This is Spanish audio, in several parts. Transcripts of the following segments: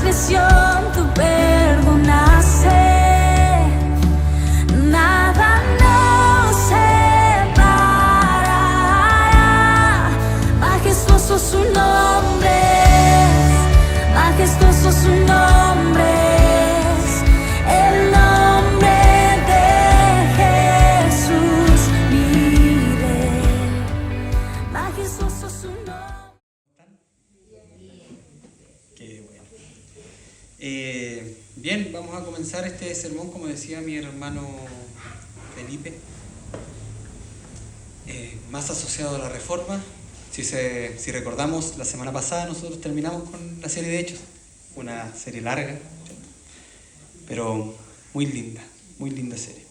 transgresión tú perdonaste. Nada nos separará. Majestuoso su nombre, majestuoso su nombre. El nombre de Jesús vive. Majestuoso su nombre. Qué bueno. Bien, vamos a comenzar este sermón, como decía mi hermano Felipe, más asociado a la Reforma. Si recordamos, la semana pasada nosotros terminamos con la serie de Hechos, una serie larga, pero muy linda serie.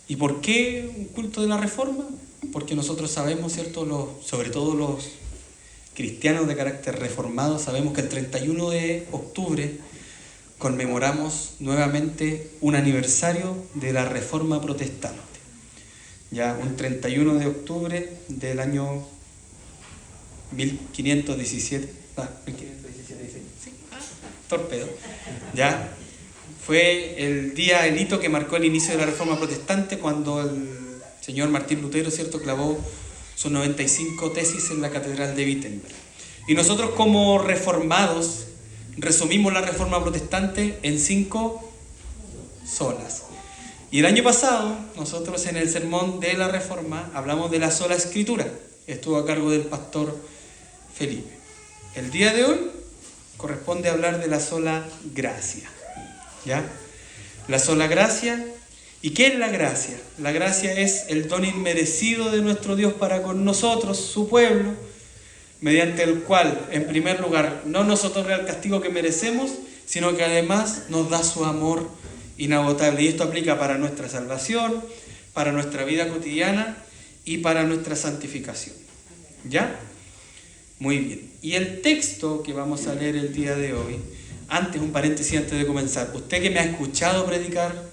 ¿Y por qué un culto de la Reforma? Porque nosotros sabemos, ¿cierto? Sobre todo los cristianos de carácter reformado, sabemos que el 31 de octubre conmemoramos nuevamente un aniversario de la Reforma Protestante. Ya un 31 de octubre del año 1517, sí, torpedo, ya, fue el hito que marcó el inicio de la Reforma Protestante, cuando el señor Martín Lutero, ¿cierto?, clavó sus 95 tesis en la Catedral de Wittenberg. Y nosotros, como reformados, resumimos la Reforma Protestante en 5 solas. Y el año pasado, nosotros en el sermón de la Reforma hablamos de la sola Escritura. Estuvo a cargo del pastor Felipe. El día de hoy corresponde hablar de la sola gracia. ¿Ya? La sola gracia. ¿Y qué es la gracia? La gracia es el don inmerecido de nuestro Dios para con nosotros, su pueblo, mediante el cual, en primer lugar, no nos otorga el castigo que merecemos, sino que además nos da su amor inagotable. Y esto aplica para nuestra salvación, para nuestra vida cotidiana y para nuestra santificación. ¿Ya? Muy bien. Y el texto que vamos a leer el día de hoy, un paréntesis antes de comenzar. Usted que me ha escuchado predicar,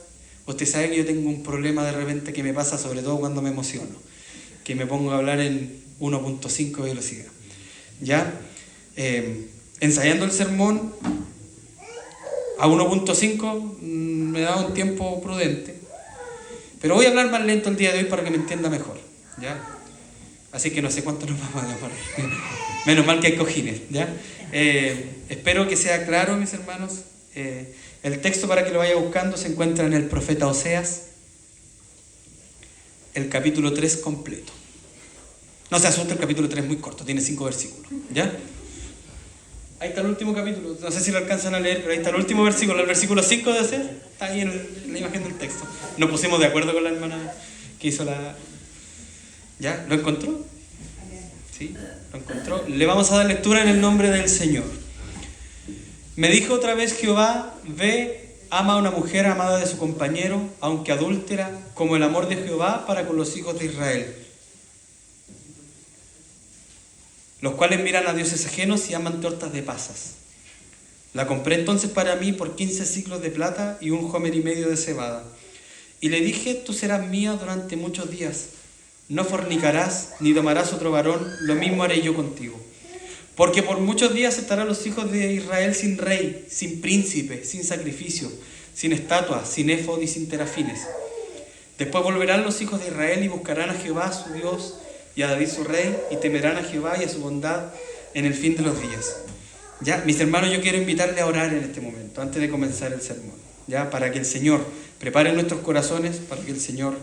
usted sabe que yo tengo un problema de repente que me pasa, sobre todo cuando me emociono, que me pongo a hablar en 1.5 velocidad. ¿Ya? Ensayando el sermón a 1.5 me da un tiempo prudente, pero voy a hablar más lento el día de hoy para que me entienda mejor, ¿ya? Así que no sé cuánto nos vamos a demorar. Menos mal que hay cojines, ¿ya? Espero que sea claro, mis hermanos. El texto, para que lo vaya buscando, se encuentra en el profeta Oseas, el capítulo 3 completo. No se asuste, el capítulo 3 es muy corto, tiene 5 versículos, ¿ya? Ahí está el último capítulo, no sé si lo alcanzan a leer, pero ahí está el último versículo, el versículo 5 de Oseas, está ahí en la imagen del texto. Nos pusimos de acuerdo con la hermana que hizo la... ¿Ya? ¿Lo encontró? ¿Sí? ¿Lo encontró? Le vamos a dar lectura en el nombre del Señor. Me dijo otra vez Jehová: ve, ama a una mujer amada de su compañero, aunque adúltera, como el amor de Jehová para con los hijos de Israel, los cuales miran a dioses ajenos y aman tortas de pasas. La compré entonces para mí por 15 siclos de plata y 1,5 homer de cebada. Y le dije: tú serás mía durante muchos días. No fornicarás, ni tomarás otro varón, lo mismo haré yo contigo. Porque por muchos días estarán los hijos de Israel sin rey, sin príncipe, sin sacrificio, sin estatua, sin éfod y sin terafines. Después volverán los hijos de Israel y buscarán a Jehová su Dios y a David su rey, y temerán a Jehová y a su bondad en el fin de los días. Ya, mis hermanos, yo quiero invitarle a orar en este momento, antes de comenzar el sermón, ya, para que el Señor prepare nuestros corazones, para que el Señor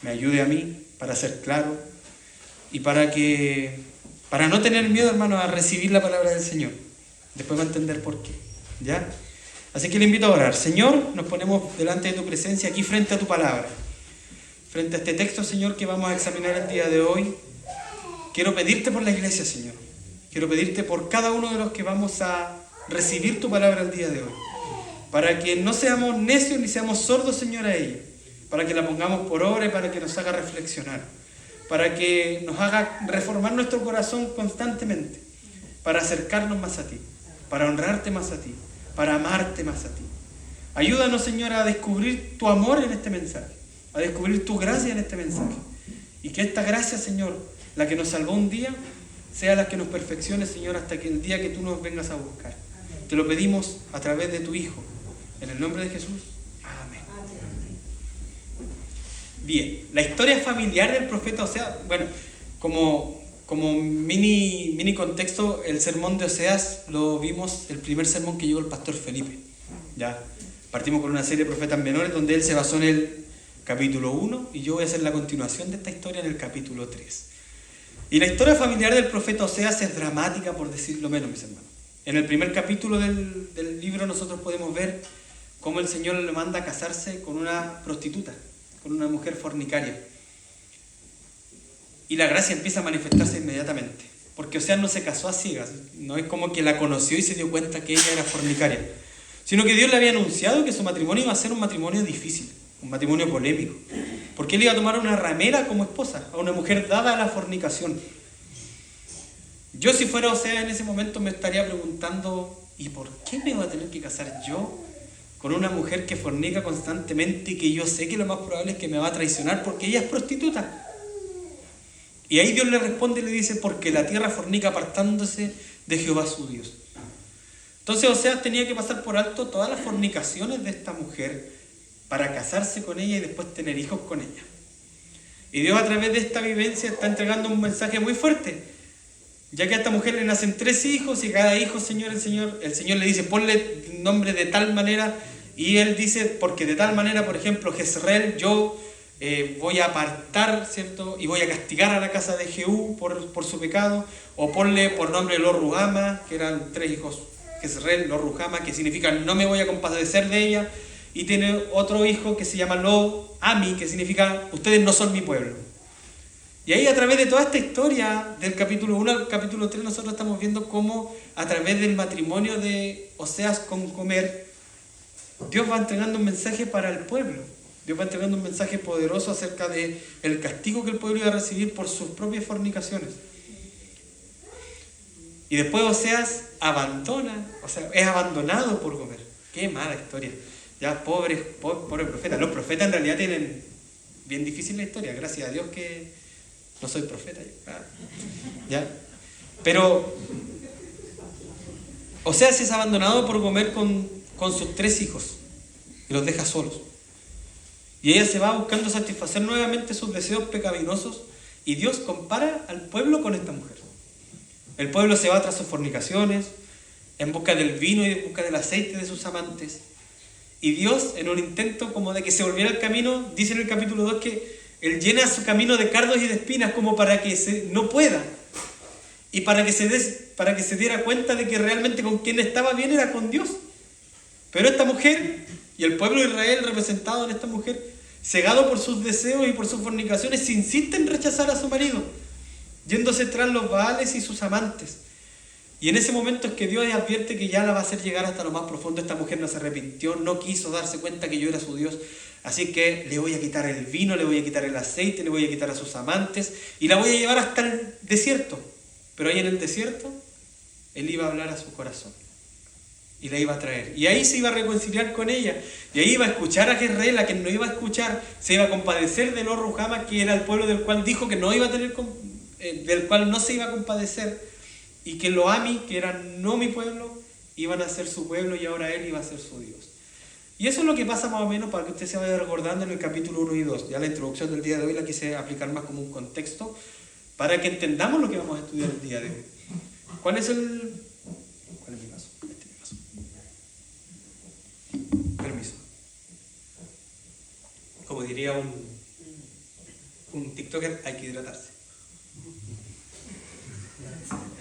me ayude a mí para ser claro y para no tener miedo, hermanos, a recibir la palabra del Señor. Después va a entender por qué, ¿ya? Así que le invito a orar. Señor, nos ponemos delante de tu presencia, aquí frente a tu palabra, frente a este texto, Señor, que vamos a examinar el día de hoy. Quiero pedirte por la iglesia, Señor. Quiero pedirte por cada uno de los que vamos a recibir tu palabra el día de hoy, para que no seamos necios ni seamos sordos, Señor, a ella, para que la pongamos por obra y para que nos haga reflexionar, para que nos haga reformar nuestro corazón constantemente, para acercarnos más a ti, para honrarte más a ti, para amarte más a ti. Ayúdanos, Señor, a descubrir tu amor en este mensaje, a descubrir tu gracia en este mensaje, y que esta gracia, Señor, la que nos salvó un día, sea la que nos perfeccione, Señor, hasta que el día que tú nos vengas a buscar. Te lo pedimos a través de tu Hijo. En el nombre de Jesús. Amén. Bien, la historia familiar del profeta Oseas, bueno, como mini contexto, el sermón de Oseas lo vimos, el primer sermón que llevó el pastor Felipe. Ya, partimos con una serie de profetas menores donde él se basó en el capítulo 1 y yo voy a hacer la continuación de esta historia en el capítulo 3. Y la historia familiar del profeta Oseas es dramática, por decirlo menos, mis hermanos. En el primer capítulo del libro nosotros podemos ver cómo el Señor le manda a casarse con una prostituta, con una mujer fornicaria. Y la gracia empieza a manifestarse inmediatamente, porque Oseas no se casó a ciegas, no es como que la conoció y se dio cuenta que ella era fornicaria, sino que Dios le había anunciado que su matrimonio iba a ser un matrimonio difícil, un matrimonio polémico, porque él iba a tomar a una ramera como esposa, a una mujer dada a la fornicación. Yo, si fuera Oseas en ese momento, me estaría preguntando, ¿y por qué me voy a tener que casar yo con una mujer que fornica constantemente y que yo sé que lo más probable es que me va a traicionar porque ella es prostituta? Y ahí Dios le responde y le dice, porque la tierra fornica apartándose de Jehová su Dios. Entonces Oseas tenía que pasar por alto todas las fornicaciones de esta mujer para casarse con ella y después tener hijos con ella. Y Dios, a través de esta vivencia, está entregando un mensaje muy fuerte, ya que a esta mujer le nacen 3 hijos y cada hijo, el Señor le dice, ponle nombre de tal manera, y él dice, porque de tal manera, por ejemplo, Jezreel, yo voy a apartar, ¿cierto? Y voy a castigar a la casa de Jehú por su pecado, o ponle por nombre Lo Ruhama, que eran 3 hijos, Jezreel, Lo Ruhama, que significa no me voy a compadecer de ella, y tiene otro hijo que se llama Lo Ami, que significa ustedes no son mi pueblo. Y ahí, a través de toda esta historia, del capítulo 1 al capítulo 3, nosotros estamos viendo cómo a través del matrimonio de Oseas con Gomer, Dios va entregando un mensaje para el pueblo. Dios va entregando un mensaje poderoso acerca del castigo que el pueblo iba a recibir por sus propias fornicaciones. Y después Oseas es abandonado por Gomer. Qué mala historia. Ya, pobre profeta. Los profetas en realidad tienen bien difícil la historia. Gracias a Dios que no soy profeta yo. ¿Ya? Pero Oseas es abandonado por Gomer con sus 3 hijos y los deja solos. Y ella se va buscando satisfacer nuevamente sus deseos pecaminosos y Dios compara al pueblo con esta mujer. El pueblo se va tras sus fornicaciones, en busca del vino y en busca del aceite de sus amantes. Y Dios, en un intento como de que se volviera el camino, dice en el capítulo 2 que Él llena su camino de cardos y de espinas como para que no pueda. Y para que se diera cuenta de que realmente con quien estaba bien era con Dios. Pero esta mujer y el pueblo de Israel representado en esta mujer, cegado por sus deseos y por sus fornicaciones, se insiste en rechazar a su marido, yéndose tras los Baales y sus amantes. Y en ese momento es que Dios advierte que ya la va a hacer llegar hasta lo más profundo. Esta mujer no se arrepintió, no quiso darse cuenta que yo era su Dios. Así que le voy a quitar el vino, le voy a quitar el aceite, le voy a quitar a sus amantes y la voy a llevar hasta el desierto. Pero ahí en el desierto, Él iba a hablar a su corazón y la iba a traer. Y ahí se iba a reconciliar con ella. Y ahí iba a escuchar a Jezreel, a quien no iba a escuchar. Se iba a compadecer de Lo Ruhama, que era el pueblo del cual dijo que no iba a tener, del cual no se iba a compadecer. Y que Lo Ami, que era no mi pueblo, iban a ser su pueblo y ahora Él iba a ser su Dios. Y eso es lo que pasa más o menos para que usted se vaya recordando en el capítulo 1 y 2. Ya la introducción del día de hoy la quise aplicar más como un contexto para que entendamos lo que vamos a estudiar el día de hoy. ¿Cuál es mi vaso? Este es mi vaso. Permiso. Como diría un TikToker, hay que hidratarse.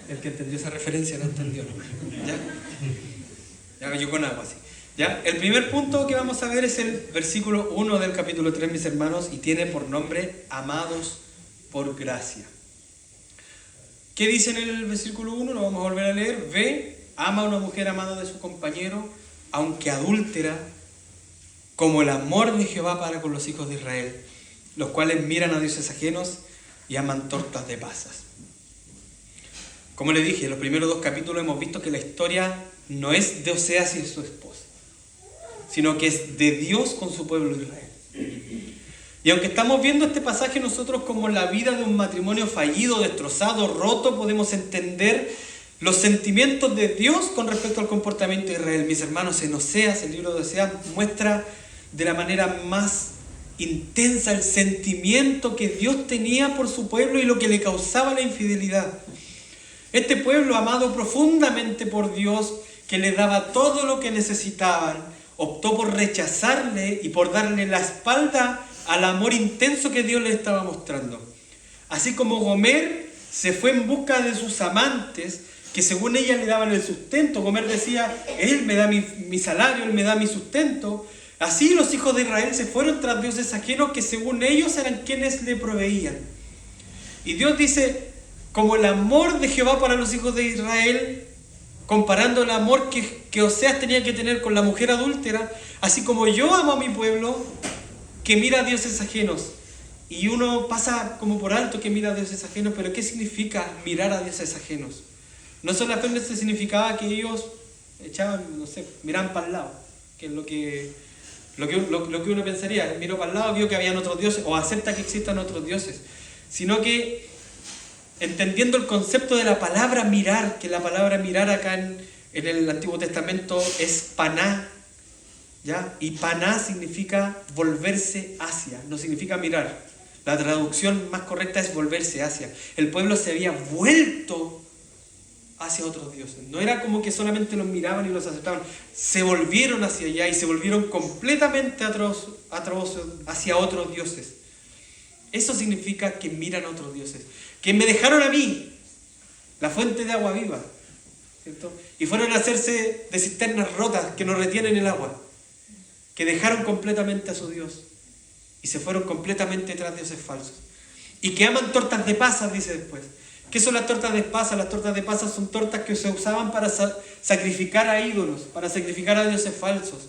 El que entendió esa referencia la entendió, ¿no? ¿Ya? Yo con agua, así. ¿Ya? El primer punto que vamos a ver es el versículo 1 del capítulo 3, mis hermanos, y tiene por nombre amados por gracia. ¿Qué dice en el versículo 1? Lo vamos a volver a leer. Ve, ama a una mujer amada de su compañero, aunque adúltera, como el amor de Jehová para con los hijos de Israel, los cuales miran a dioses ajenos y aman tortas de pasas. Como le dije, en los primeros 2 capítulos hemos visto que la historia no es de Oseas y su esposa, sino que es de Dios con su pueblo Israel. Y aunque estamos viendo este pasaje nosotros como la vida de un matrimonio fallido, destrozado, roto, podemos entender los sentimientos de Dios con respecto al comportamiento de Israel. Mis hermanos, en Oseas, el libro de Oseas muestra de la manera más intensa el sentimiento que Dios tenía por su pueblo y lo que le causaba la infidelidad. Este pueblo, amado profundamente por Dios, que le daba todo lo que necesitaban, optó por rechazarle y por darle la espalda al amor intenso que Dios le estaba mostrando. Así como Gomer se fue en busca de sus amantes, que según ella le daban el sustento. Gomer decía, él me da mi salario, él me da mi sustento. Así los hijos de Israel se fueron tras dioses ajenos que según ellos eran quienes le proveían. Y Dios dice, como el amor de Jehová para los hijos de Israel, comparando el amor que Oseas tenía que tener con la mujer adúltera, así como yo amo a mi pueblo, que mira a dioses ajenos. Y uno pasa como por alto que mira a dioses ajenos, pero ¿qué significa mirar a dioses ajenos? No solamente significaba que ellos echaban, miraban para el lado, que es lo que uno pensaría, miró para el lado, vio que habían otros dioses, o acepta que existan otros dioses, sino que entendiendo el concepto de la palabra mirar, que la palabra mirar acá en el Antiguo Testamento es paná, ¿ya? Y paná significa volverse hacia, no significa mirar. La traducción más correcta es volverse hacia. El pueblo se había vuelto hacia otros dioses. No era como que solamente los miraban y los aceptaban. Se volvieron hacia allá y se volvieron completamente atroz hacia otros dioses. Eso significa que miran a otros dioses. Que me dejaron a mí, la fuente de agua viva, ¿cierto? Y fueron a hacerse de cisternas rotas que no retienen el agua. Que dejaron completamente a su Dios. Y se fueron completamente tras dioses falsos. Y que aman tortas de pasas, dice después. ¿Qué son las tortas de pasas? Las tortas de pasas son tortas que se usaban para sacrificar a ídolos, para sacrificar a dioses falsos.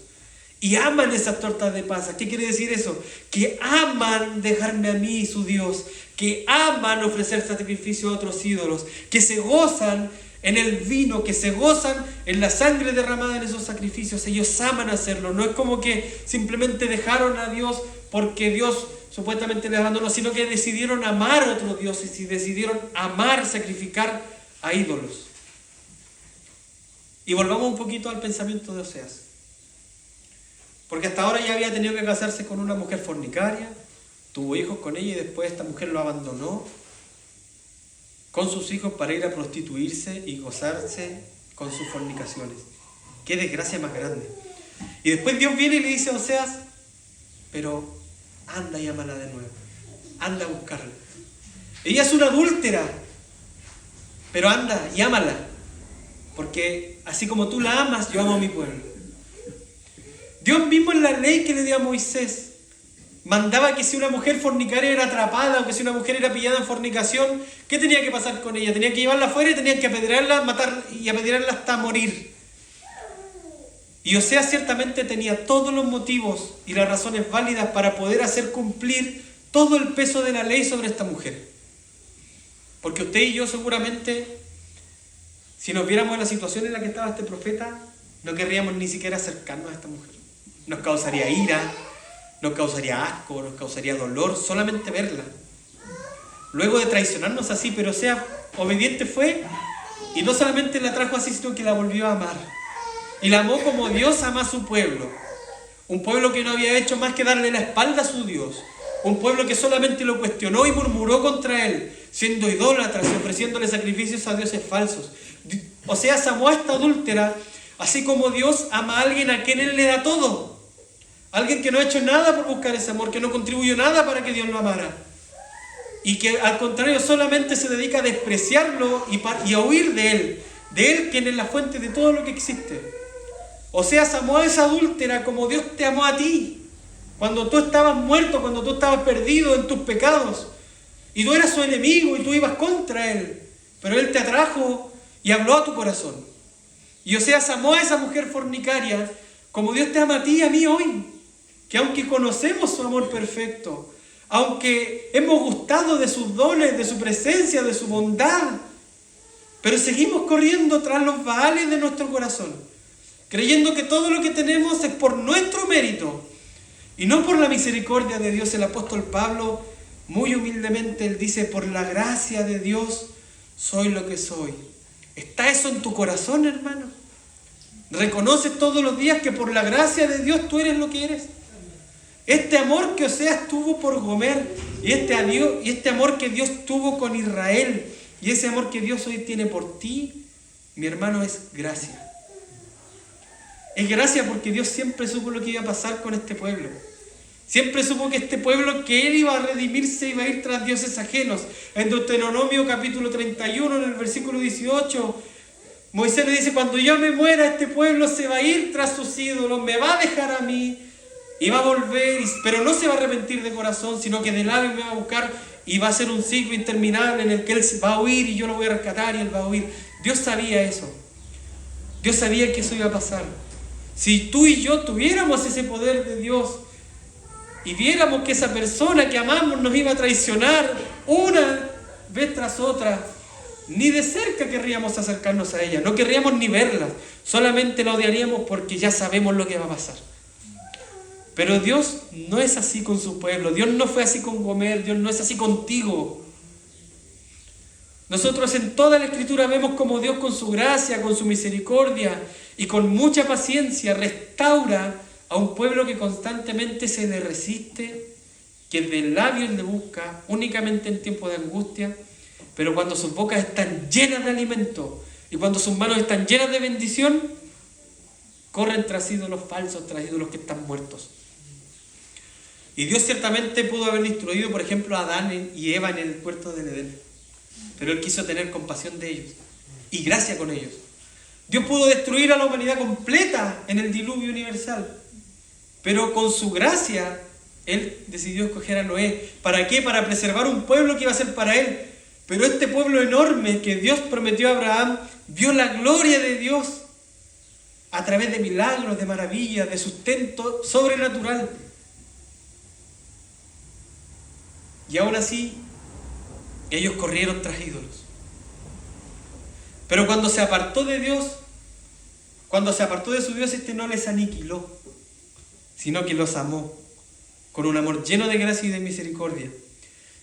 Y aman esas tortas de pasas. ¿Qué quiere decir eso? Que aman dejarme a mí, su Dios. Que aman ofrecer sacrificio a otros ídolos. Que se gozan en el vino, que se gozan en la sangre derramada en esos sacrificios. Ellos aman hacerlo. No es como que simplemente dejaron a Dios porque Dios supuestamente les abandonó, sino que decidieron amar a otros dioses y decidieron amar, sacrificar a ídolos. Y volvamos un poquito al pensamiento de Oseas. Porque hasta ahora ya había tenido que casarse con una mujer fornicaria, tuvo hijos con ella y después esta mujer lo abandonó con sus hijos para ir a prostituirse y gozarse con sus fornicaciones. ¡Qué desgracia más grande! Y después Dios viene y le dice a Oseas, pero anda y ámala de nuevo, anda a buscarla. Ella es una adúltera, pero anda y ámala, porque así como tú la amas, yo amo a mi pueblo. Dios mismo en la ley que le dio a Moisés mandaba que si una mujer fornicaria era atrapada o que si una mujer era pillada en fornicación, ¿qué tenía que pasar con ella? Tenía que llevarla afuera y tenían que apedrearla, matar y apedrearla hasta morir. Y Oseas ciertamente tenía todos los motivos y las razones válidas para poder hacer cumplir todo el peso de la ley sobre esta mujer. Porque usted y yo seguramente, si nos viéramos en la situación en la que estaba este profeta, no querríamos ni siquiera acercarnos a esta mujer. Nos causaría ira, nos causaría asco, nos causaría dolor solamente verla. Luego de traicionarnos así, pero Oseas obediente fue y no solamente la trajo así, sino que la volvió a amar. Y la amó como Dios ama a su pueblo. Un pueblo que no había hecho más que darle la espalda a su Dios. Un pueblo que solamente lo cuestionó y murmuró contra él, siendo idólatras y ofreciéndole sacrificios a dioses falsos. Oseas amó a esta adúltera, así como Dios ama a alguien a quien Él le da todo. Alguien que no ha hecho nada por buscar ese amor, que no contribuyó nada para que Dios lo amara. Y que al contrario solamente se dedica a despreciarlo y a huir de Él quien es la fuente de todo lo que existe. Oseas amó a esa adúltera como Dios te amó a ti. Cuando tú estabas muerto, cuando tú estabas perdido en tus pecados. Y tú eras su enemigo y tú ibas contra Él. Pero Él te atrajo y habló a tu corazón. Y Oseas amó a esa mujer fornicaria como Dios te ama a ti y a mí hoy. Que aunque conocemos su amor perfecto, aunque hemos gustado de sus dones, de su presencia, de su bondad, pero seguimos corriendo tras los baales de nuestro corazón, creyendo que todo lo que tenemos es por nuestro mérito. Y no por la misericordia de Dios. El apóstol Pablo, muy humildemente, él dice, por la gracia de Dios soy lo que soy. ¿Está eso en tu corazón, hermano? ¿Reconoces todos los días que por la gracia de Dios tú eres lo que eres? Este amor que Oseas tuvo por Gomer, y este amor que Dios tuvo con Israel, y ese amor que Dios hoy tiene por ti, mi hermano, es gracia. Es gracia porque Dios siempre supo lo que iba a pasar con este pueblo. Siempre supo que este pueblo, que Él iba a redimirse, iba a ir tras dioses ajenos. En Deuteronomio capítulo 31, en el versículo 18, Moisés le dice, cuando yo me muera, este pueblo se va a ir tras sus ídolos, me va a dejar a mí, y va a volver, pero no se va a arrepentir de corazón, sino que de labio me va a buscar, y va a ser un ciclo interminable en el que Él va a huir, y yo lo voy a rescatar, y Él va a huir. Dios sabía eso. Dios sabía que eso iba a pasar. Si tú y yo tuviéramos ese poder de Dios, y viéramos que esa persona que amamos nos iba a traicionar una vez tras otra, ni de cerca querríamos acercarnos a ella, no querríamos ni verla, solamente la odiaríamos porque ya sabemos lo que va a pasar. Pero Dios no es así con su pueblo, Dios no fue así con Gomer, Dios no es así contigo. Nosotros en toda la Escritura vemos como Dios con su gracia, con su misericordia y con mucha paciencia restaura a un pueblo que constantemente se le resiste, que de labios le busca únicamente en tiempos de angustia, pero cuando sus bocas están llenas de alimento y cuando sus manos están llenas de bendición, corren tras ídolos falsos, tras ídolos que están muertos. Y Dios ciertamente pudo haber destruido, por ejemplo, a Adán y Eva en el huerto del Edén, pero Él quiso tener compasión de ellos y gracia con ellos. Dios pudo destruir a la humanidad completa en el diluvio universal, pero con su gracia Él decidió escoger a Noé. ¿Para qué? Para preservar un pueblo que iba a ser para Él. Pero este pueblo enorme que Dios prometió a Abraham vio la gloria de Dios a través de milagros, de maravillas, de sustento sobrenatural. Y aún así, ellos corrieron tras ídolos. Pero cuando se apartó de Dios, cuando se apartó de su Dios, este no les aniquiló, sino que los amó con un amor lleno de gracia y de misericordia.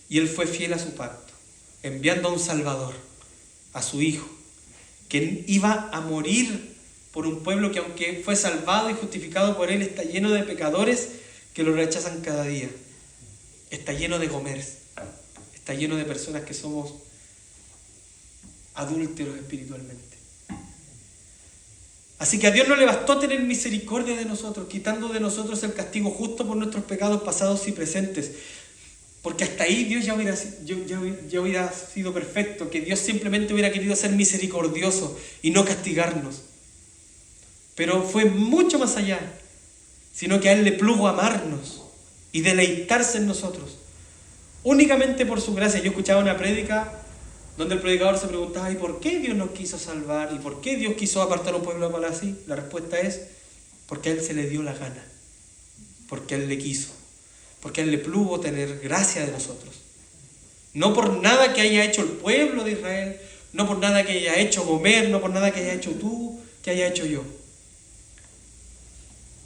Y Él fue fiel a su pacto, enviando a un Salvador, a su Hijo, que iba a morir por un pueblo que, aunque fue salvado y justificado por Él, está lleno de pecadores que lo rechazan cada día. Está lleno de Gomers, está lleno de personas que somos adúlteros espiritualmente. Así que a Dios no le bastó tener misericordia de nosotros, quitando de nosotros el castigo justo por nuestros pecados pasados y presentes. Porque hasta ahí Dios ya hubiera sido perfecto, que Dios simplemente hubiera querido ser misericordioso y no castigarnos. Pero fue mucho más allá, sino que a Él le plugo amarnos y deleitarse en nosotros, únicamente por su gracia. Yo escuchaba una prédica donde el predicador se preguntaba, ¿y por qué Dios nos quiso salvar? ¿Y por qué Dios quiso apartar a un pueblo para así? La respuesta es, porque a Él se le dio la gana, porque Él le quiso, porque a Él le plugo tener gracia de nosotros. No por nada que haya hecho el pueblo de Israel, no por nada que haya hecho Gomer, no por nada que haya hecho tú, que haya hecho yo.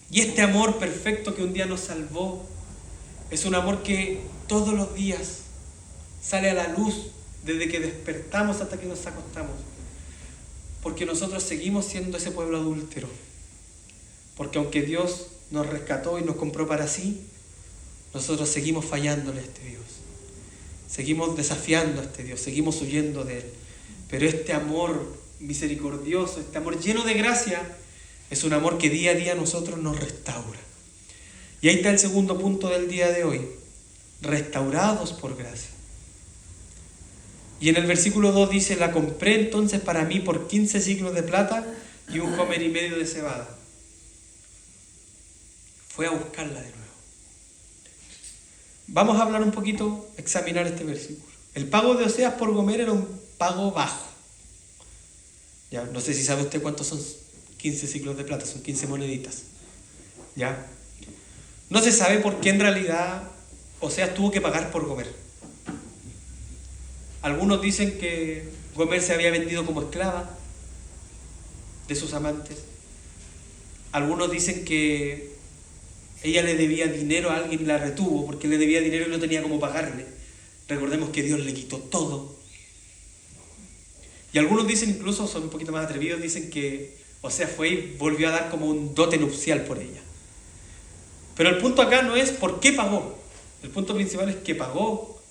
Y este amor perfecto que un día nos salvó, es un amor que todos los días sale a la luz desde que despertamos hasta que nos acostamos. Porque nosotros seguimos siendo ese pueblo adúltero. Porque aunque Dios nos rescató y nos compró para sí, nosotros seguimos fallándole a este Dios. Seguimos desafiando a este Dios, seguimos huyendo de Él. Pero este amor misericordioso, este amor lleno de gracia, es un amor que día a día a nosotros nos restaura. Y ahí está el segundo punto del día de hoy. Restaurados por gracia. Y en el versículo 2 dice, la compré entonces para mí por 15 siclos de plata y un homer y medio de cebada. Fue a buscarla de nuevo. Vamos a hablar un poquito, examinar este versículo. El pago de Oseas por Gomer era un pago bajo. Ya, no sé si sabe usted cuántos son 15 siclos de plata, son 15 moneditas. ¿Ya? No se sabe por qué en realidad Oseas tuvo que pagar por Gomer. Algunos dicen que Gomer se había vendido como esclava de sus amantes. Algunos dicen que Ella le debía dinero a alguien y la retuvo porque le debía dinero y no tenía cómo pagarle. Recordemos que Dios le quitó todo. Y algunos dicen, incluso son un poquito más atrevidos, dicen que Oseas fue y volvió a dar como un dote nupcial por ella. Pero el punto acá no es por qué pagó. El punto principal es que pagó,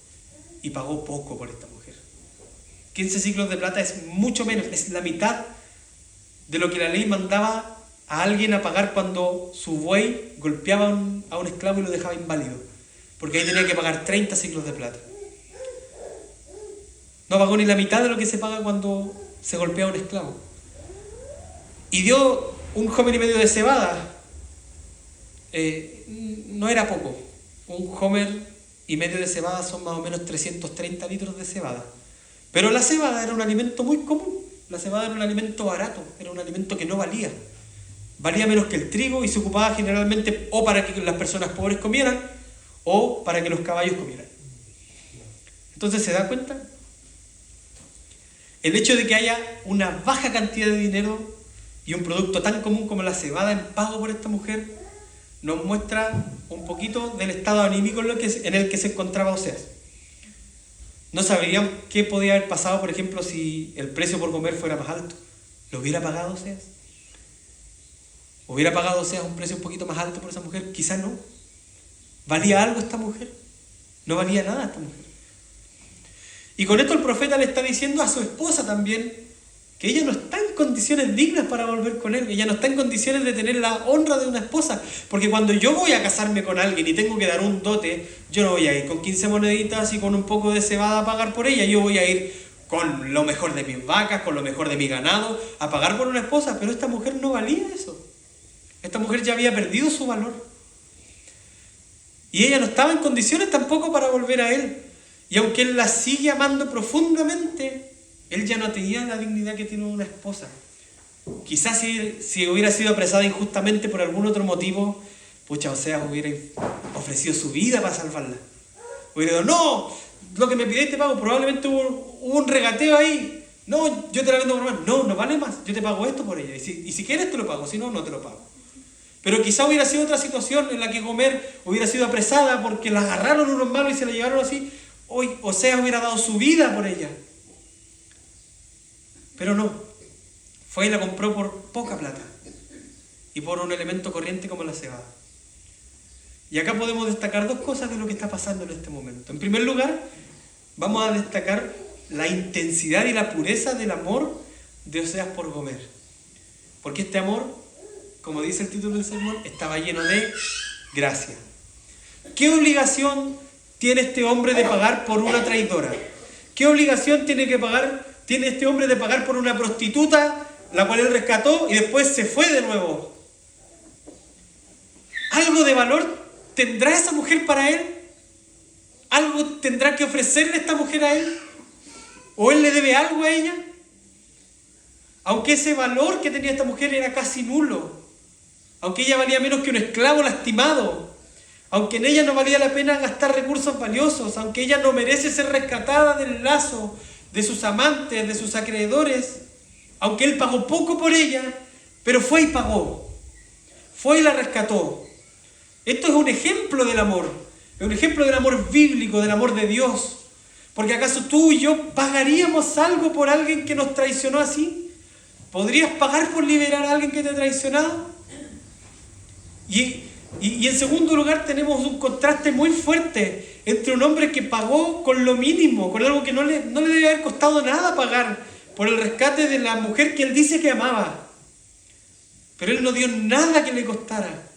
y pagó poco por esta mujer. 15 ciclos de plata es mucho menos, es la mitad de lo que la ley mandaba a alguien a pagar cuando su buey golpeaba a un esclavo y lo dejaba inválido, porque ahí tenía que pagar 30 ciclos de plata. No pagó ni la mitad de lo que se paga cuando se golpea a un esclavo. Y dio un homer y medio de cebada. No era poco. Un homer y medio de cebada son más o menos 330 litros de cebada. Pero la cebada era un alimento muy común. La cebada era un alimento barato, era un alimento que no valía. Valía menos que el trigo y se ocupaba generalmente o para que las personas pobres comieran o para que los caballos comieran. Entonces, ¿se da cuenta? El hecho de que haya una baja cantidad de dinero y un producto tan común como la cebada en pago por esta mujer nos muestra un poquito del estado anímico en el que se encontraba Oseas. No sabríamos qué podía haber pasado, por ejemplo, si el precio por comer fuera más alto. ¿Lo hubiera pagado Oseas? ¿Hubiera pagado Oseas un precio un poquito más alto por esa mujer? Quizás no. ¿Valía algo esta mujer? No valía nada esta mujer. Y con esto el profeta le está diciendo a su esposa también que ella no está en condiciones dignas para volver con él. Ella no está en condiciones de tener la honra de una esposa. Porque cuando yo voy a casarme con alguien y tengo que dar un dote, yo no voy a ir con 15 moneditas y con un poco de cebada a pagar por ella. Yo voy a ir con lo mejor de mis vacas, con lo mejor de mi ganado, a pagar por una esposa. Pero esta mujer no valía eso. Esta mujer ya había perdido su valor. Y ella no estaba en condiciones tampoco para volver a él. Y aunque él la sigue amando profundamente, él ya no tenía la dignidad que tiene una esposa. Quizás si hubiera sido apresada injustamente por algún otro motivo, pucha, Oseas hubiera ofrecido su vida para salvarla. Hubiera dicho, no, lo que me pidiste te pago, probablemente hubo un regateo ahí. No, yo te la vendo por más. No, no vale más, yo te pago esto por ella. Y si quieres te lo pago, si no, no te lo pago. Pero quizá hubiera sido otra situación en la que Gomer hubiera sido apresada porque la agarraron unos malos y se la llevaron así. Hoy Oseas hubiera dado su vida por ella. Pero no. Fue y la compró por poca plata. Y por un elemento corriente como la cebada. Y acá podemos destacar dos cosas de lo que está pasando en este momento. En primer lugar, vamos a destacar la intensidad y la pureza del amor de Oseas por Gomer. Porque este amor, como dice el título del sermón, estaba lleno de gracia. ¿Qué obligación tiene este hombre de pagar por una traidora? ¿Qué obligación tiene este hombre de pagar por una prostituta, la cual él rescató y después se fue de nuevo? ¿Algo de valor tendrá esa mujer para él? ¿Algo tendrá que ofrecerle esta mujer a él? ¿O él le debe algo a ella? Aunque ese valor que tenía esta mujer era casi nulo, aunque ella valía menos que un esclavo lastimado, aunque en ella no valía la pena gastar recursos valiosos, aunque ella no merece ser rescatada del lazo de sus amantes, de sus acreedores, aunque él pagó poco por ella, pero fue y pagó, fue y la rescató. Esto es un ejemplo del amor, es un ejemplo del amor bíblico, del amor de Dios. Porque ¿acaso tú y yo pagaríamos algo por alguien que nos traicionó así? ¿Podrías pagar por liberar a alguien que te ha traicionado? Y en segundo lugar tenemos un contraste muy fuerte entre un hombre que pagó con lo mínimo, con algo que no le debe haber costado nada pagar por el rescate de la mujer que él dice que amaba. Pero él no dio nada que le costara.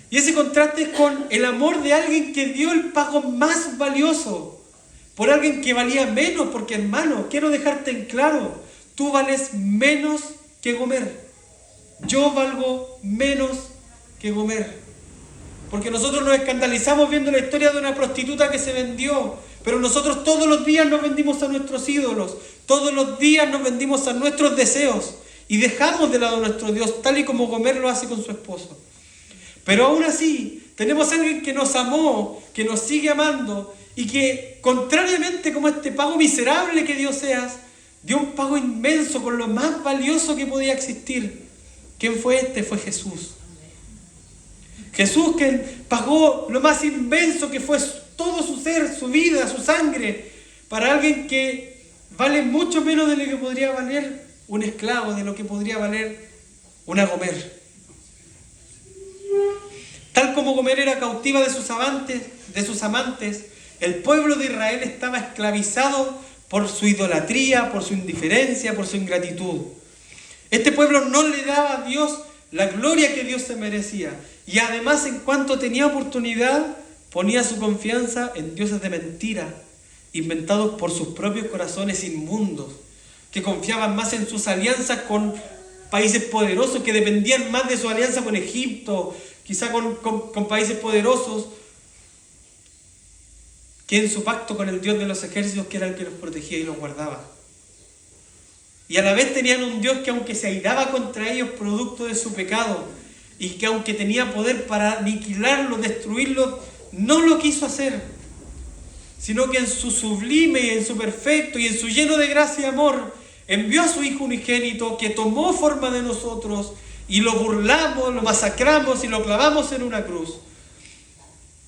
Y ese contraste es con el amor de alguien que dio el pago más valioso por alguien que valía menos, porque hermano, quiero dejarte en claro, tú vales menos que Gomer. Yo valgo menos que Gomer. Porque nosotros nos escandalizamos viendo la historia de una prostituta que se vendió, pero nosotros todos los días nos vendimos a nuestros ídolos, todos los días nos vendimos a nuestros deseos y dejamos de lado a nuestro Dios, tal y como Gomer lo hace con su esposo. Pero aún así, tenemos a alguien que nos amó, que nos sigue amando y que, contrariamente como este pago miserable que dio Oseas, dio un pago inmenso con lo más valioso que podía existir. ¿Quién fue este? Fue Jesús. Jesús que pagó lo más inmenso que fue todo su ser, su vida, su sangre, para alguien que vale mucho menos de lo que podría valer un esclavo, de lo que podría valer una Gomer. Tal como Gomer era cautiva de sus amantes, el pueblo de Israel estaba esclavizado por su idolatría, por su indiferencia, por su ingratitud. Este pueblo no le daba a Dios la gloria que Dios se merecía. Y además, en cuanto tenía oportunidad, ponía su confianza en dioses de mentira, inventados por sus propios corazones inmundos, que confiaban más en sus alianzas con países poderosos, que dependían más de su alianza con Egipto, quizá con países poderosos, que en su pacto con el Dios de los ejércitos, que era el que los protegía y los guardaba. Y a la vez tenían un Dios que, aunque se airaba contra ellos producto de su pecado, y que aunque tenía poder para aniquilarlos, destruirlos, no lo quiso hacer, sino que en su sublime y en su perfecto y en su lleno de gracia y amor, envió a su Hijo unigénito, que tomó forma de nosotros, y lo burlamos, lo masacramos y lo clavamos en una cruz.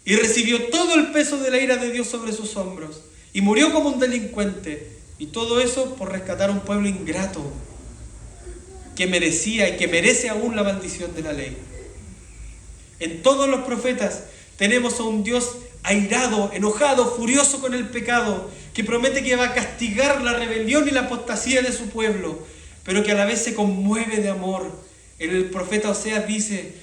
Y recibió todo el peso de la ira de Dios sobre sus hombros, y murió como un delincuente. Y todo eso por rescatar a un pueblo ingrato, que merecía y que merece aún la maldición de la ley. En todos los profetas tenemos a un Dios airado, enojado, furioso con el pecado, que promete que va a castigar la rebelión y la apostasía de su pueblo, pero que a la vez se conmueve de amor. El profeta Oseas dice: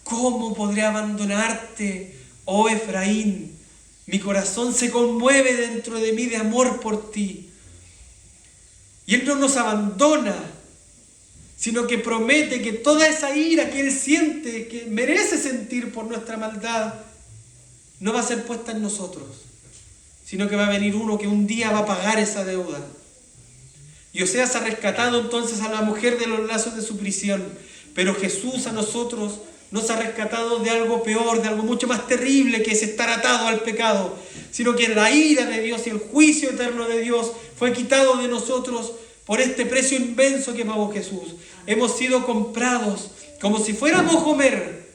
¿cómo podré abandonarte, oh Efraín? Mi corazón se conmueve dentro de mí de amor por ti. Y Él no nos abandona, sino que promete que toda esa ira que Él siente, que merece sentir por nuestra maldad, no va a ser puesta en nosotros, sino que va a venir uno que un día va a pagar esa deuda. Y Oseas ha rescatado entonces a la mujer de los lazos de su prisión, pero Jesús a nosotros nos ha rescatado de algo peor, de algo mucho más terrible, que es estar atado al pecado, sino que la ira de Dios y el juicio eterno de Dios fue quitado de nosotros por este precio inmenso que pagó Jesús. Hemos sido comprados como si fuéramos Gomer,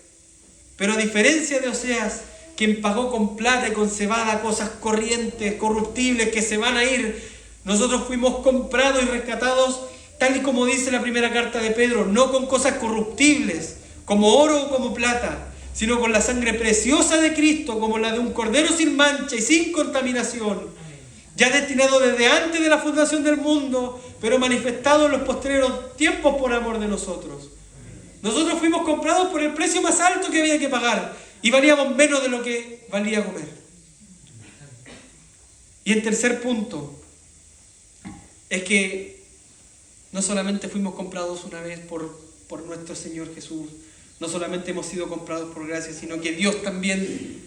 pero a diferencia de Oseas, quien pagó con plata y con cebada cosas corrientes, corruptibles, que se van a ir, nosotros fuimos comprados y rescatados, tal y como dice la primera carta de Pedro, no con cosas corruptibles, como oro o como plata, sino con la sangre preciosa de Cristo, como la de un cordero sin mancha y sin contaminación, ya destinado desde antes de la fundación del mundo, pero manifestado en los postreros tiempos por amor de nosotros. Nosotros fuimos comprados por el precio más alto que había que pagar, y valíamos menos de lo que valía comer. Y el tercer punto es que no solamente fuimos comprados una vez por nuestro Señor Jesús, no solamente hemos sido comprados por gracia, sino que Dios también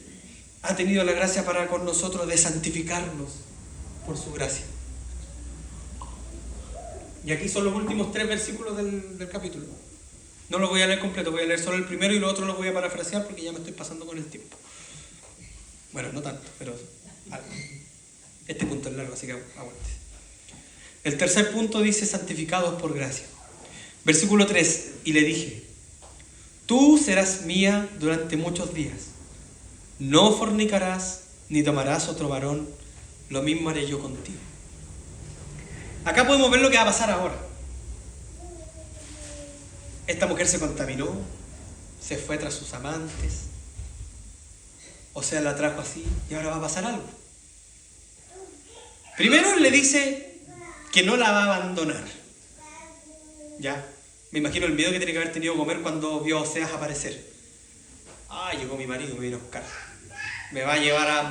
ha tenido la gracia para con nosotros de santificarnos por su gracia. Y aquí son los últimos 3 versículos del capítulo. No los voy a leer completo, voy a leer solo el primero y los otros los voy a parafrasear porque ya me estoy pasando con el tiempo. Bueno, no tanto, pero este punto es largo, así que aguante. El tercer punto dice: santificados por gracia. Versículo 3: y le dije: tú serás mía durante muchos días. No fornicarás, ni tomarás otro varón. Lo mismo haré yo contigo. Acá podemos ver lo que va a pasar ahora. Esta mujer se contaminó, se fue tras sus amantes, o sea, la trajo así, y ahora va a pasar algo. Primero le dice que no la va a abandonar. Ya, me imagino el miedo que tiene que haber tenido Gomer cuando vio a Oseas aparecer. Llegó mi marido, me vino a buscar. Me va a llevar a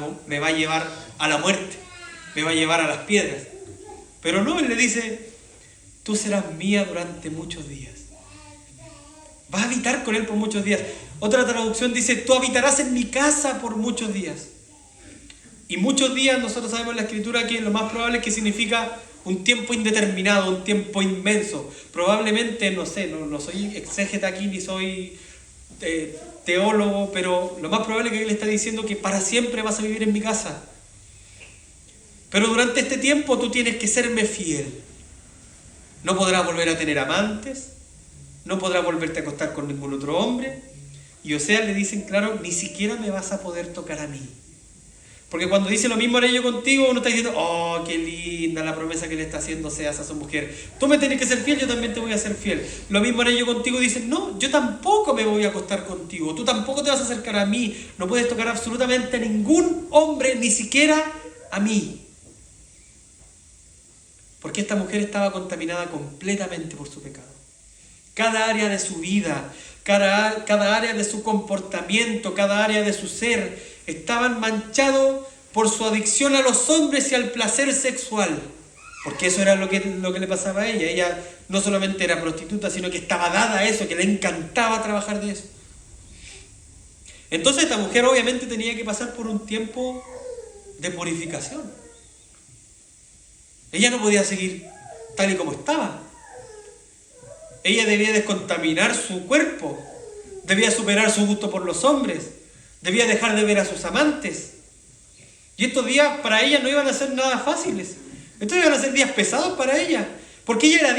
la muerte, me va a llevar a las piedras. Pero no, él le dice: tú serás mía durante muchos días. Vas a habitar con él por muchos días. Otra traducción dice: tú habitarás en mi casa por muchos días. Y muchos días, nosotros sabemos en la Escritura que lo más probable es que significa un tiempo indeterminado, un tiempo inmenso. Probablemente, no sé, no soy exégeta aquí, ni soy teólogo, pero lo más probable es que él está diciendo que para siempre vas a vivir en mi casa. Pero durante este tiempo tú tienes que serme fiel. No podrás volver a tener amantes, no podrás volverte a acostar con ningún otro hombre, Y Oseas le dicen, claro, ni siquiera me vas a poder tocar a mí. Porque cuando dice lo mismo haré yo contigo, uno está diciendo, oh, qué linda la promesa que le está haciendo Oseas a su mujer. Tú me tienes que ser fiel, yo también te voy a ser fiel. Lo mismo haré yo contigo, dicen, no, yo tampoco me voy a acostar contigo. Tú tampoco te vas a acercar a mí. No puedes tocar absolutamente a ningún hombre, ni siquiera a mí. Porque esta mujer estaba contaminada completamente por su pecado. Cada área de su vida, cada área de su comportamiento, cada área de su ser, estaban manchados por su adicción a los hombres y al placer sexual. Porque eso era lo que le pasaba a ella. Ella no solamente era prostituta, sino que estaba dada a eso, que le encantaba trabajar de eso. Entonces esta mujer obviamente tenía que pasar por un tiempo de purificación. Ella no podía seguir tal y como estaba. Ella debía descontaminar su cuerpo, debía superar su gusto por los hombres, debía dejar de ver a sus amantes. Y estos días para ella no iban a ser nada fáciles. Estos iban a ser días pesados para ella, porque ella era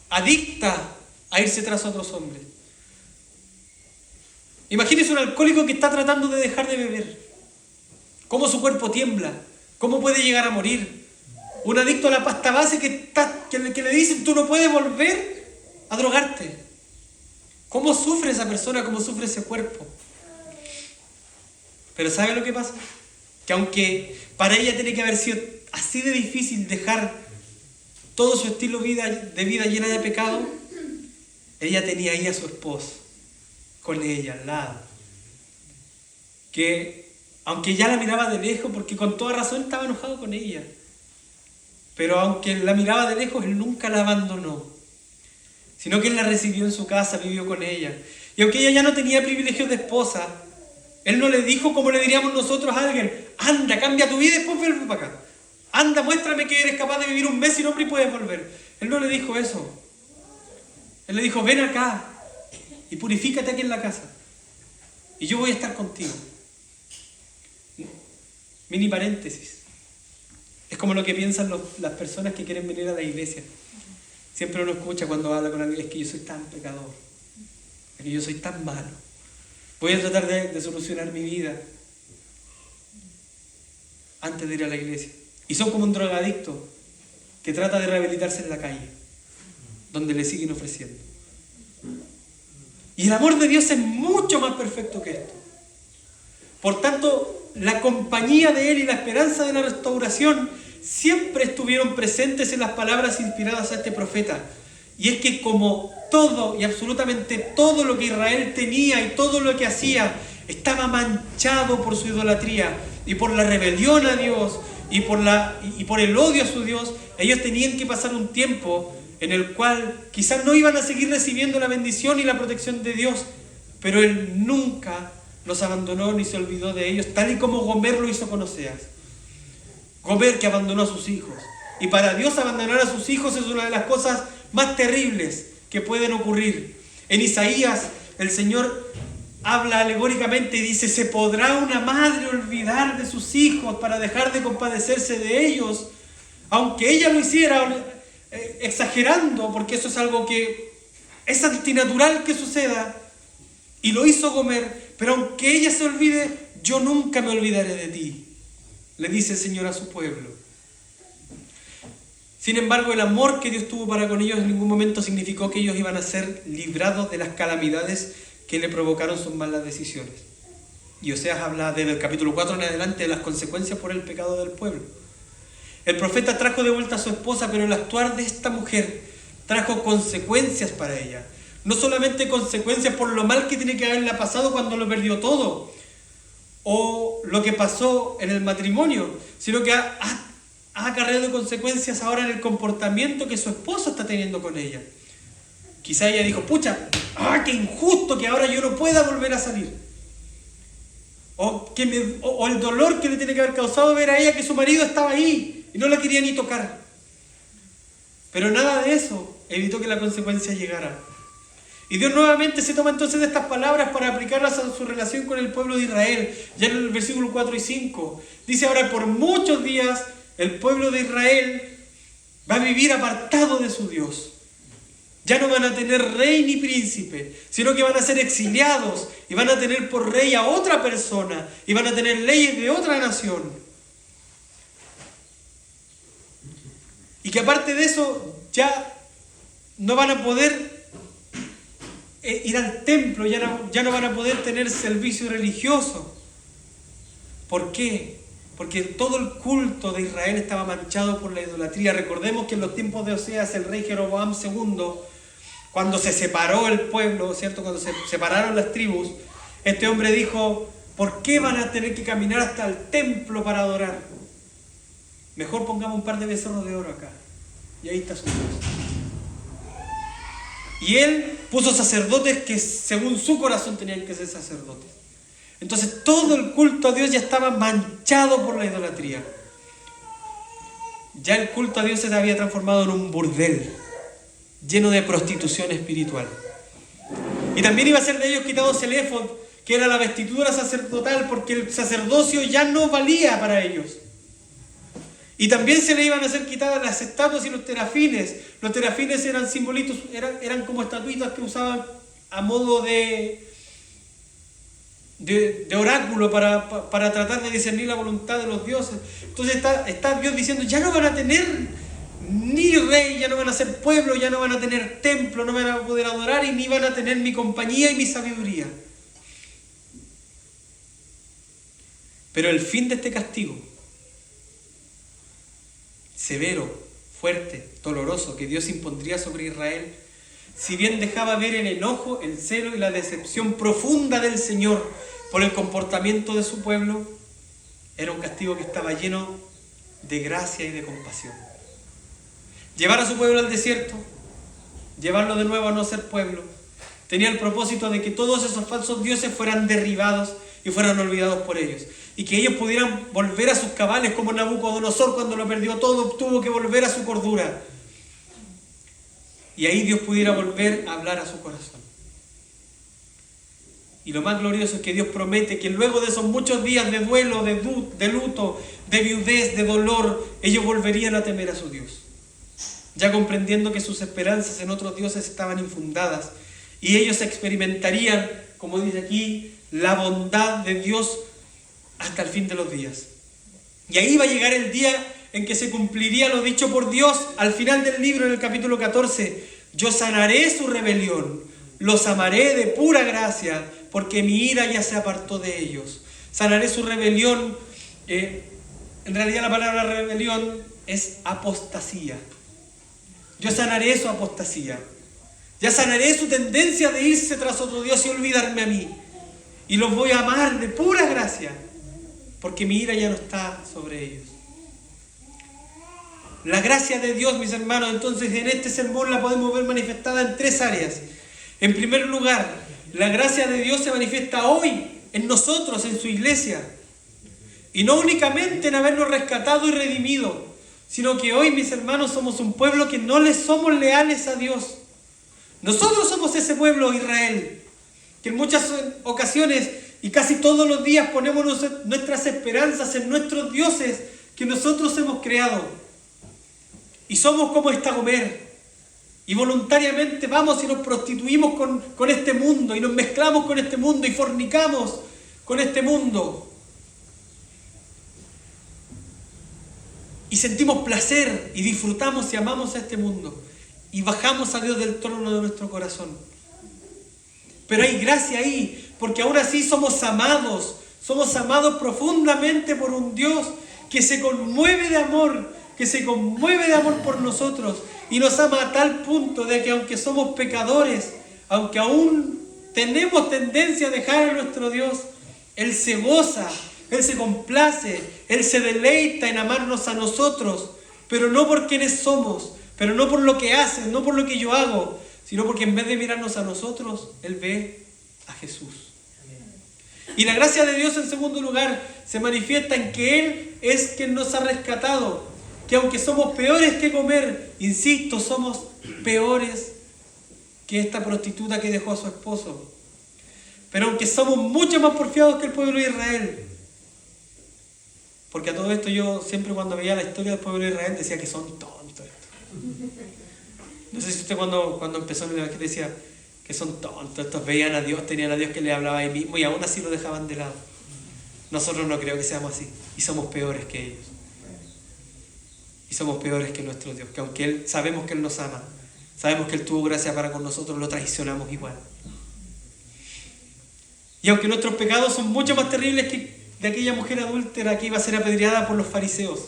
adicta a irse tras otros hombres. Imagínese un alcohólico que está tratando de dejar de beber. Cómo su cuerpo tiembla, cómo puede llegar a morir. Un adicto a la pasta base que le dicen, tú no puedes volver a drogarte. ¿Cómo sufre esa persona? ¿Cómo sufre ese cuerpo? Pero ¿sabe lo que pasa? Que aunque para ella tiene que haber sido así de difícil dejar todo su estilo de vida llena de pecado, ella tenía ahí a su esposo, con ella al lado. Que aunque ya la miraba de lejos, porque con toda razón estaba enojado con ella, pero aunque la miraba de lejos, él nunca la abandonó, sino que él la recibió en su casa, vivió con ella. Y aunque ella ya no tenía privilegios de esposa, él no le dijo como le diríamos nosotros a alguien, anda, cambia tu vida y después vuelve para acá. Anda, muéstrame que eres capaz de vivir un mes sin hombre y puedes volver. Él no le dijo eso. Él le dijo, ven acá y purifícate aquí en la casa. Y yo voy a estar contigo. Mini paréntesis. Es como lo que piensan las personas que quieren venir a la iglesia. Siempre uno escucha cuando habla con alguien, es que yo soy tan pecador, es que yo soy tan malo. Voy a tratar de solucionar mi vida antes de ir a la iglesia. Y son como un drogadicto que trata de rehabilitarse en la calle, donde le siguen ofreciendo. Y el amor de Dios es mucho más perfecto que esto. Por tanto, la compañía de Él y la esperanza de la restauración siempre estuvieron presentes en las palabras inspiradas a este profeta. Y es que como todo y absolutamente todo lo que Israel tenía y todo lo que hacía estaba manchado por su idolatría y por la rebelión a Dios y por el odio a su Dios, ellos tenían que pasar un tiempo en el cual quizás no iban a seguir recibiendo la bendición y la protección de Dios, pero Él nunca los abandonó ni se olvidó de ellos, tal y como Gomer lo hizo con Oseas. Gomer que abandonó a sus hijos. Y para Dios abandonar a sus hijos es una de las cosas más terribles que pueden ocurrir. En Isaías el Señor habla alegóricamente y dice, ¿se podrá una madre olvidar de sus hijos para dejar de compadecerse de ellos? Aunque ella lo hiciera exagerando, porque eso es algo que es antinatural que suceda, y lo hizo Gomer, pero aunque ella se olvide, yo nunca me olvidaré de ti, le dice el Señor a su pueblo. Sin embargo, el amor que Dios tuvo para con ellos en ningún momento significó que ellos iban a ser librados de las calamidades que le provocaron sus malas decisiones. Y Oseas habla desde el capítulo 4 en adelante de las consecuencias por el pecado del pueblo. El profeta trajo de vuelta a su esposa, pero el actuar de esta mujer trajo consecuencias para ella. No solamente consecuencias por lo mal que tiene que haberle pasado cuando lo perdió todo, o lo que pasó en el matrimonio, sino que ha acarreado consecuencias ahora en el comportamiento que su esposo está teniendo con ella. Quizá ella dijo, pucha, qué injusto que ahora yo no pueda volver a salir. O el dolor que le tiene que haber causado ver a ella que su marido estaba ahí y no la quería ni tocar. Pero nada de eso evitó que la consecuencia llegara. Y Dios nuevamente se toma entonces de estas palabras para aplicarlas a su relación con el pueblo de Israel. Ya en el versículo 4 y 5. Dice ahora, por muchos días el pueblo de Israel va a vivir apartado de su Dios. Ya no van a tener rey ni príncipe, sino que van a ser exiliados y van a tener por rey a otra persona y van a tener leyes de otra nación. Y que aparte de eso ya no van a poder ir al templo, ya no van a poder tener servicio religioso. ¿Por qué? Porque todo el culto de Israel estaba manchado por la idolatría. Recordemos que en los tiempos de Oseas, el rey Jeroboam II, cuando se separó el pueblo, ¿cierto? Cuando se separaron las tribus, este hombre dijo: ¿por qué van a tener que caminar hasta el templo para adorar? Mejor pongamos un par de becerros de oro acá. Y ahí está su Dios. Y él puso sacerdotes que según su corazón tenían que ser sacerdotes. Entonces todo el culto a Dios ya estaba manchado por la idolatría. Ya el culto a Dios se había transformado en un burdel lleno de prostitución espiritual. Y también iba a ser de ellos quitados el éfod, que era la vestidura sacerdotal, porque el sacerdocio ya no valía para ellos. Y también se le iban a hacer quitadas las estatuas y los terafines. Los terafines eran simbolitos, eran como estatuitas que usaban a modo de oráculo para tratar de discernir la voluntad de los dioses. Entonces está Dios diciendo: ya no van a tener ni rey, ya no van a ser pueblo, ya no van a tener templo, no van a poder adorar y ni van a tener mi compañía y mi sabiduría. Pero el fin de este castigo severo, fuerte, doloroso que Dios impondría sobre Israel, si bien dejaba ver el enojo, el celo y la decepción profunda del Señor por el comportamiento de su pueblo, era un castigo que estaba lleno de gracia y de compasión. Llevar a su pueblo al desierto, llevarlo de nuevo a no ser pueblo, tenía el propósito de que todos esos falsos dioses fueran derribados y fueran olvidados por ellos, y que ellos pudieran volver a sus cabales, como Nabucodonosor cuando lo perdió todo tuvo que volver a su cordura, y ahí Dios pudiera volver a hablar a su corazón. Y lo más glorioso es que Dios promete que luego de esos muchos días de duelo, de luto, de viudez, de dolor, ellos volverían a temer a su Dios, ya comprendiendo que sus esperanzas en otros dioses estaban infundadas, y ellos experimentarían, como dice aquí, la bondad de Dios hasta el fin de los días. Y ahí va a llegar el día en que se cumpliría lo dicho por Dios al final del libro, en el capítulo 14. Yo sanaré su rebelión, los amaré de pura gracia, porque mi ira ya se apartó de ellos. Sanaré su rebelión. En realidad la palabra rebelión es apostasía. Yo sanaré su apostasía. Ya sanaré su tendencia de irse tras otro Dios y olvidarme a mí. Y los voy a amar de pura gracia, porque mi ira ya no está sobre ellos. La gracia de Dios, mis hermanos, entonces en este sermón la podemos ver manifestada en tres áreas. En primer lugar, la gracia de Dios se manifiesta hoy en nosotros, en su iglesia. Y no únicamente en habernos rescatado y redimido, sino que hoy, mis hermanos, somos un pueblo que no le somos leales a Dios. Nosotros somos ese pueblo, Israel, que en muchas ocasiones y casi todos los días ponemos nuestras esperanzas en nuestros dioses que nosotros hemos creado. Y somos como esta Gomer. Y voluntariamente vamos y nos prostituimos con este mundo, y nos mezclamos con este mundo, y fornicamos con este mundo. Y sentimos placer, y disfrutamos y amamos a este mundo. Y bajamos a Dios del trono de nuestro corazón. Pero hay gracia ahí, porque aún así somos amados profundamente por un Dios que se conmueve de amor, por nosotros, y nos ama a tal punto de que aunque somos pecadores, aunque aún tenemos tendencia a dejar a nuestro Dios, Él se goza, Él se complace, Él se deleita en amarnos a nosotros, pero no por quienes somos, pero no por lo que hacen, no por lo que yo hago, sino porque en vez de mirarnos a nosotros, Él ve a Jesús. Y la gracia de Dios, en segundo lugar, se manifiesta en que Él es quien nos ha rescatado, que aunque somos peores que Gomer, insisto, somos peores que esta prostituta que dejó a su esposo, pero aunque somos mucho más porfiados que el pueblo de Israel, porque a todo esto yo siempre cuando veía la historia del pueblo de Israel decía que son tontos. No sé si usted cuando empezó en el Evangelio decía que son tontos, estos veían a Dios, tenían a Dios que les hablaba ahí mismo y aún así lo dejaban de lado. Nosotros no creo que seamos así y somos peores que ellos. Y somos peores que nuestro Dios, que aunque sabemos que Él nos ama, sabemos que Él tuvo gracia para con nosotros, lo traicionamos igual. Y aunque nuestros pecados son mucho más terribles que de aquella mujer adúltera que iba a ser apedreada por los fariseos,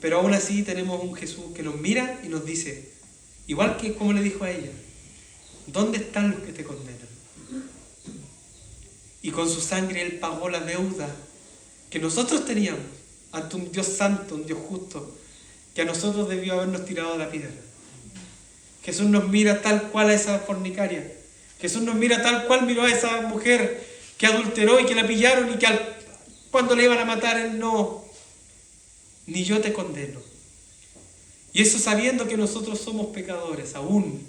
pero aún así tenemos un Jesús que nos mira y nos dice, igual que como le dijo a ella, ¿dónde están los que te condenan? Y con su sangre Él pagó la deuda que nosotros teníamos ante un Dios santo, un Dios justo, que a nosotros debió habernos tirado la piedra. Jesús nos mira tal cual a esa fornicaria. Jesús nos mira tal cual miró a esa mujer que adulteró y que la pillaron y que cuando le iban a matar, Él no, ni yo te condeno. Y eso sabiendo que nosotros somos pecadores aún.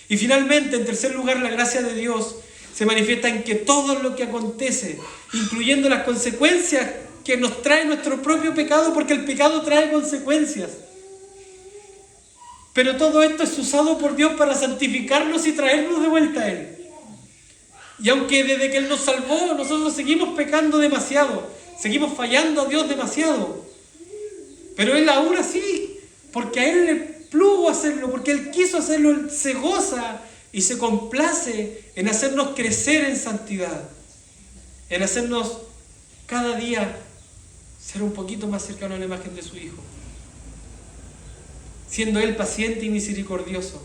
Y finalmente, en tercer lugar, la gracia de Dios se manifiesta en que todo lo que acontece, incluyendo las consecuencias que nos trae nuestro propio pecado, porque el pecado trae consecuencias. Pero todo esto es usado por Dios para santificarnos y traernos de vuelta a Él. Y aunque desde que Él nos salvó, nosotros seguimos pecando demasiado, seguimos fallando a Dios demasiado. Pero Él aún así, porque a Él le plugo hacerlo, porque Él quiso hacerlo, Él se goza y se complace en hacernos crecer en santidad, en hacernos cada día ser un poquito más cercano a la imagen de su Hijo, siendo Él paciente y misericordioso,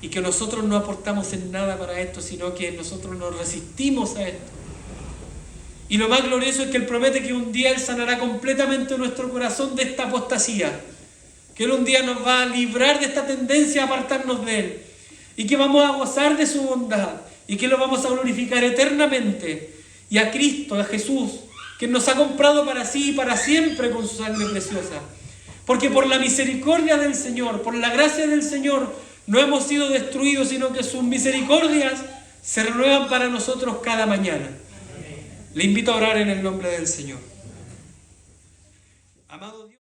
y que nosotros no aportamos en nada para esto, sino que nosotros nos resistimos a esto. Y lo más glorioso es que Él promete que un día Él sanará completamente nuestro corazón de esta apostasía, que Él un día nos va a librar de esta tendencia a apartarnos de Él, y que vamos a gozar de su bondad, y que lo vamos a glorificar eternamente, y a Cristo, a Jesús, que nos ha comprado para sí y para siempre con su sangre preciosa. Porque por la misericordia del Señor, por la gracia del Señor, no hemos sido destruidos, sino que sus misericordias se renuevan para nosotros cada mañana. Le invito a orar en el nombre del Señor. Amado Dios.